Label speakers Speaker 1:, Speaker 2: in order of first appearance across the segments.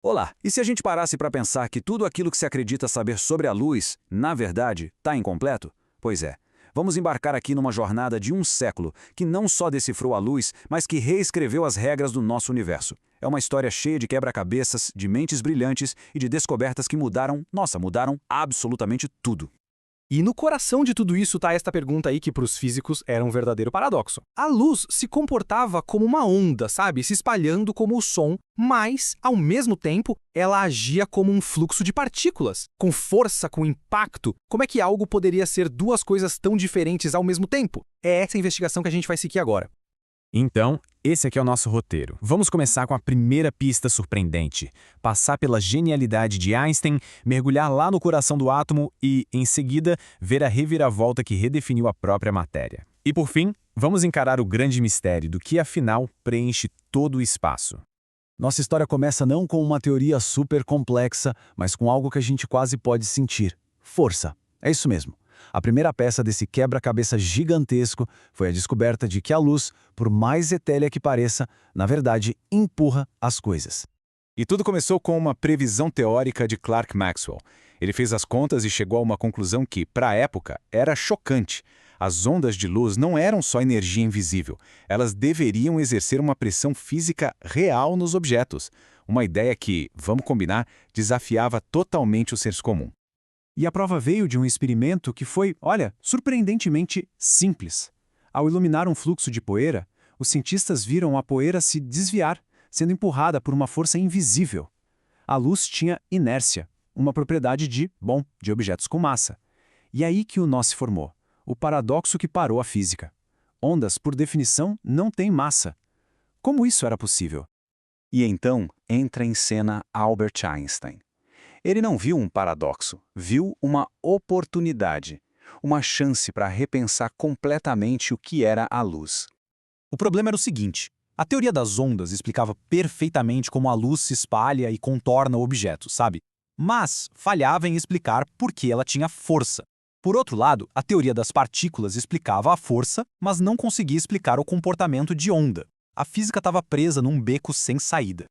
Speaker 1: Olá! E se a gente parasse para pensar que tudo aquilo que se acredita saber sobre a luz, na verdade, está incompleto? Pois é. Vamos embarcar aqui numa jornada de um século que não só decifrou a luz, mas que reescreveu as regras do nosso universo. É uma história cheia de quebra-cabeças, de mentes brilhantes e de descobertas que mudaram absolutamente tudo.
Speaker 2: E no coração de tudo isso está esta pergunta aí que para os físicos era um verdadeiro paradoxo. A luz se comportava como uma onda, sabe? Se espalhando como o som, mas, ao mesmo tempo, ela agia como um fluxo de partículas, com força, com impacto. Como é que algo poderia ser duas coisas tão diferentes ao mesmo tempo? É essa a investigação que a gente vai seguir agora.
Speaker 3: Então, esse aqui é o nosso roteiro. Vamos começar com a primeira pista surpreendente. Passar pela genialidade de Einstein, mergulhar lá no coração do átomo e, em seguida, ver a reviravolta que redefiniu a própria matéria. E por fim, vamos encarar o grande mistério do que, afinal, preenche todo o espaço.
Speaker 1: Nossa história começa não com uma teoria super complexa, mas com algo que a gente quase pode sentir: força. É isso mesmo. A primeira peça desse quebra-cabeça gigantesco foi a descoberta de que a luz, por mais etérea que pareça, na verdade, empurra as coisas.
Speaker 4: E tudo começou com uma previsão teórica de Clerk Maxwell. Ele fez as contas e chegou a uma conclusão que, para a época, era chocante. As ondas de luz não eram só energia invisível, elas deveriam exercer uma pressão física real nos objetos. Uma ideia que, vamos combinar, desafiava totalmente o senso comum.
Speaker 1: E a prova veio de um experimento que foi, surpreendentemente simples. Ao iluminar um fluxo de poeira, os cientistas viram a poeira se desviar, sendo empurrada por uma força invisível. A luz tinha inércia, uma propriedade de objetos com massa. E aí que o nó se formou, o paradoxo que parou a física. Ondas, por definição, não têm massa. Como isso era possível?
Speaker 4: E então entra em cena Albert Einstein. Ele não viu um paradoxo, viu uma oportunidade, uma chance para repensar completamente o que era a luz.
Speaker 2: O problema era o seguinte: a teoria das ondas explicava perfeitamente como a luz se espalha e contorna o objeto, sabe? Mas falhava em explicar por que ela tinha força. Por outro lado, a teoria das partículas explicava a força, mas não conseguia explicar o comportamento de onda. A física estava presa num beco sem saída.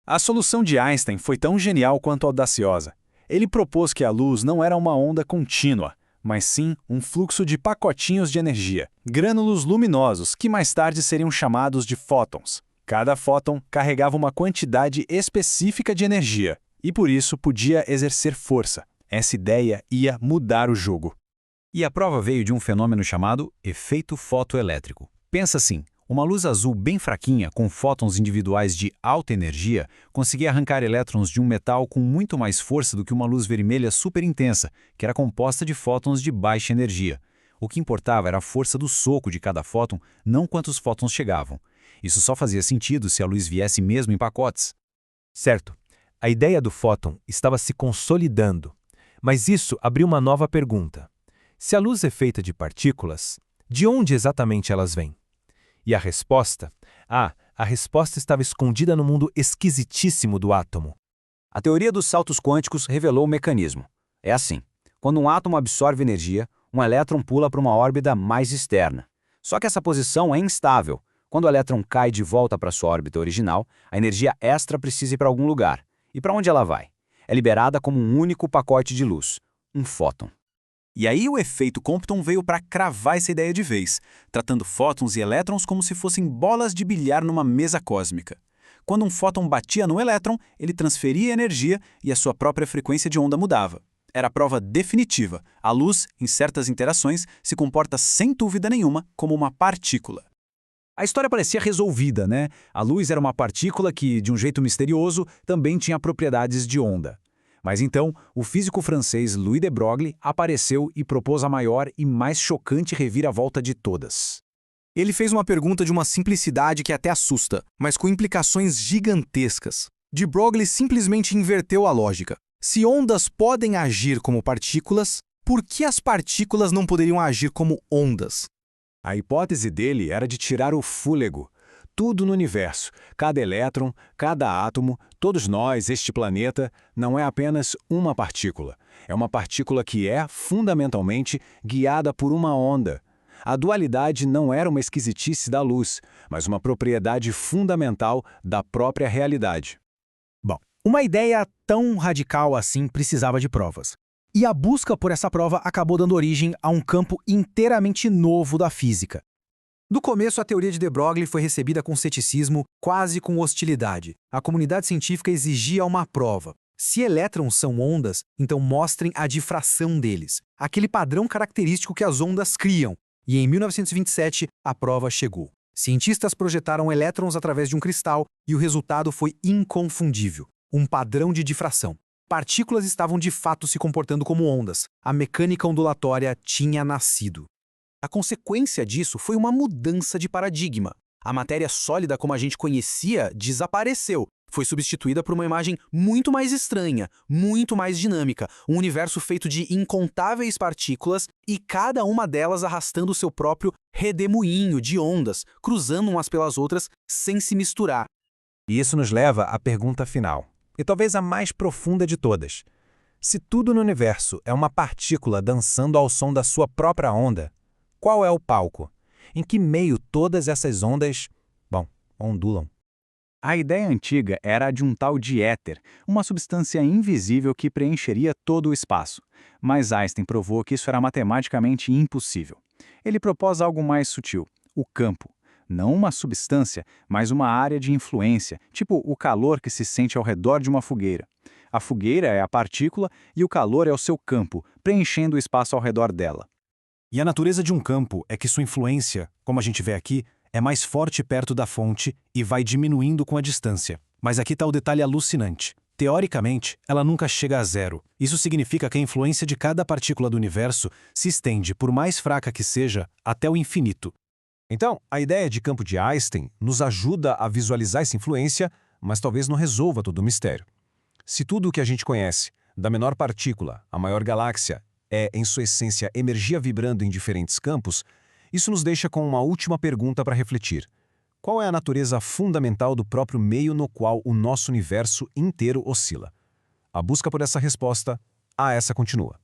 Speaker 4: A solução de Einstein foi tão genial quanto audaciosa. Ele propôs que a luz não era uma onda contínua, mas sim um fluxo de pacotinhos de energia, grânulos luminosos que mais tarde seriam chamados de fótons. Cada fóton carregava uma quantidade específica de energia e por isso podia exercer força. Essa ideia ia mudar o jogo.
Speaker 1: E a prova veio de um fenômeno chamado efeito fotoelétrico. Pensa assim: uma luz azul bem fraquinha, com fótons individuais de alta energia, conseguia arrancar elétrons de um metal com muito mais força do que uma luz vermelha super intensa, que era composta de fótons de baixa energia. O que importava era a força do soco de cada fóton, não quantos fótons chegavam. Isso só fazia sentido se a luz viesse mesmo em pacotes.
Speaker 5: Certo, a ideia do fóton estava se consolidando, mas isso abriu uma nova pergunta. Se a luz é feita de partículas, de onde exatamente elas vêm? E a resposta? A resposta estava escondida no mundo esquisitíssimo do átomo.
Speaker 1: A teoria dos saltos quânticos revelou o mecanismo. É assim: quando um átomo absorve energia, um elétron pula para uma órbita mais externa. Só que essa posição é instável. Quando o elétron cai de volta para sua órbita original, a energia extra precisa ir para algum lugar. E para onde ela vai? É liberada como um único pacote de luz, um fóton.
Speaker 4: E aí o efeito Compton veio para cravar essa ideia de vez, tratando fótons e elétrons como se fossem bolas de bilhar numa mesa cósmica. Quando um fóton batia no elétron, ele transferia energia e a sua própria frequência de onda mudava. Era a prova definitiva. A luz, em certas interações, se comporta sem dúvida nenhuma como uma partícula.
Speaker 1: A história parecia resolvida, né? A luz era uma partícula que, de um jeito misterioso, também tinha propriedades de onda. Mas então, o físico francês Louis de Broglie apareceu e propôs a maior e mais chocante reviravolta de todas.
Speaker 2: Ele fez uma pergunta de uma simplicidade que até assusta, mas com implicações gigantescas. De Broglie simplesmente inverteu a lógica. Se ondas podem agir como partículas, por que as partículas não poderiam agir como ondas?
Speaker 4: A hipótese dele era de tirar o fôlego. Tudo no universo, cada elétron, cada átomo, todos nós, este planeta, não é apenas uma partícula. É uma partícula que é, fundamentalmente, guiada por uma onda. A dualidade não era uma esquisitice da luz, mas uma propriedade fundamental da própria realidade.
Speaker 2: Bom, Uma ideia tão radical assim precisava de provas. E a busca por essa prova acabou dando origem a um campo inteiramente novo da física. Do começo, a teoria de de Broglie foi recebida com ceticismo, quase com hostilidade. A comunidade científica exigia uma prova. Se elétrons são ondas, então mostrem a difração deles, aquele padrão característico que as ondas criam. E em 1927, a prova chegou. Cientistas projetaram elétrons através de um cristal e o resultado foi inconfundível. Um padrão de difração. Partículas estavam de fato se comportando como ondas. A mecânica ondulatória tinha nascido. A consequência disso foi uma mudança de paradigma. A matéria sólida como a gente conhecia desapareceu. Foi substituída por uma imagem muito mais estranha, muito mais dinâmica, um universo feito de incontáveis partículas e cada uma delas arrastando seu próprio redemoinho de ondas, cruzando umas pelas outras sem se misturar.
Speaker 4: E isso nos leva à pergunta final, e talvez a mais profunda de todas. Se tudo no universo é uma partícula dançando ao som da sua própria onda, qual é o palco? Em que meio todas essas ondas, ondulam? A ideia antiga era a de um tal de éter, uma substância invisível que preencheria todo o espaço. Mas Einstein provou que isso era matematicamente impossível. Ele propôs algo mais sutil, o campo. Não uma substância, mas uma área de influência, tipo o calor que se sente ao redor de uma fogueira. A fogueira é a partícula e o calor é o seu campo, preenchendo o espaço ao redor dela.
Speaker 1: E a natureza de um campo é que sua influência, como a gente vê aqui, é mais forte perto da fonte e vai diminuindo com a distância. Mas aqui está o detalhe alucinante. Teoricamente, ela nunca chega a zero. Isso significa que a influência de cada partícula do universo se estende, por mais fraca que seja, até o infinito. Então, a ideia de campo de Einstein nos ajuda a visualizar essa influência, mas talvez não resolva todo o mistério. Se tudo o que a gente conhece, da menor partícula à maior galáxia, é, em sua essência, energia vibrando em diferentes campos, isso nos deixa com uma última pergunta para refletir. Qual é a natureza fundamental do próprio meio no qual o nosso universo inteiro oscila? A busca por essa resposta, essa continua.